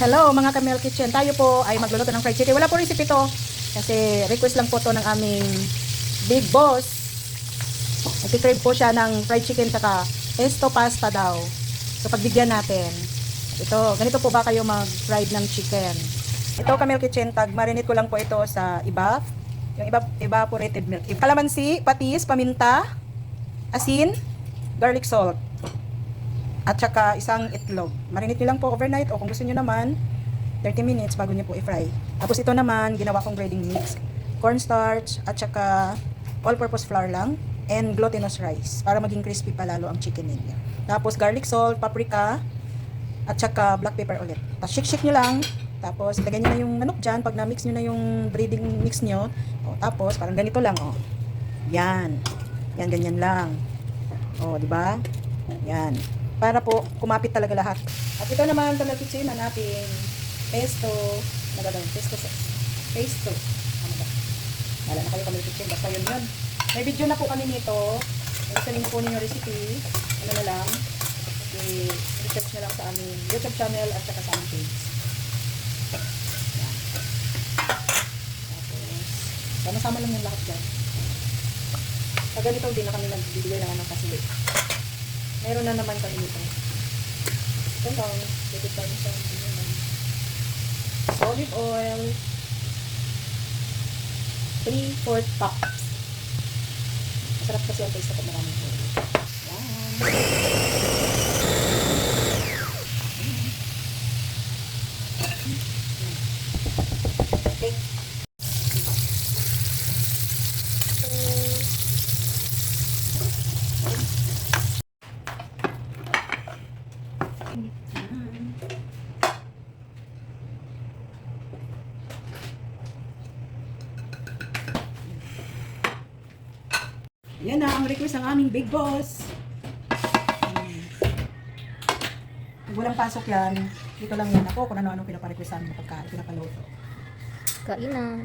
Hello mga Camille Kitchen. Tayo po ay magluluto ng fried chicken. Wala po recipe to. Kasi request lang po to ng aming big boss. Nagtitrade po siya ng fried chicken saka pesto pasta daw. So pagbigyan natin. Ito, ganito po ba kayo mag-fried ng chicken? Ito Camille Kitchen, marinate ko lang po ito sa yung evaporated milk. Kalamansi, patis, paminta, asin, garlic salt. At saka isang itlog. Marinate nyo lang po overnight o kung gusto nyo naman 30 minutes bago nyo po i-fry. Tapos ito naman, ginawa kong breading mix. Cornstarch at saka all-purpose flour lang and glutinous rice para maging crispy palalo ang chicken ninyo. Tapos garlic salt, paprika at saka black pepper ulit. Tapos shake-shake nyo lang. Tapos lagyan nyo na yung manok dyan pag na-mix nyo na yung breading mix nyo. O, tapos parang ganito lang. O. Yan. Yan, ganyan lang. O, diba? Yan. Para po kumapit talaga lahat. At ito naman Camille Kitchen ang ating pesto. Nagagawin pesto sauce. Pesto. Ano ba? Wala na kayo Camille Kitchen. Basta yun yun. May video na po kami nito. Gusto niyo po ninyo recipe. Ano na lang. I-research na lang sa aming YouTube channel at saka sa aming page. Yan. Tapos, sama-sama lang yung lahat dyan. Pag ganito din na kami nagbibigay ng ano kasi meron na naman kami nito. Ito lang. Dito tayo sa olive oil. 3/4 cups. Masarap kasi ang taste kapag maraming oil. Yan. Okay. Yan na ang request ng aming big boss. Pag walang pasok yan, dito lang yan ako kung ano-ano pinaparequestan ng pagkain, pinapaluto. Kain na.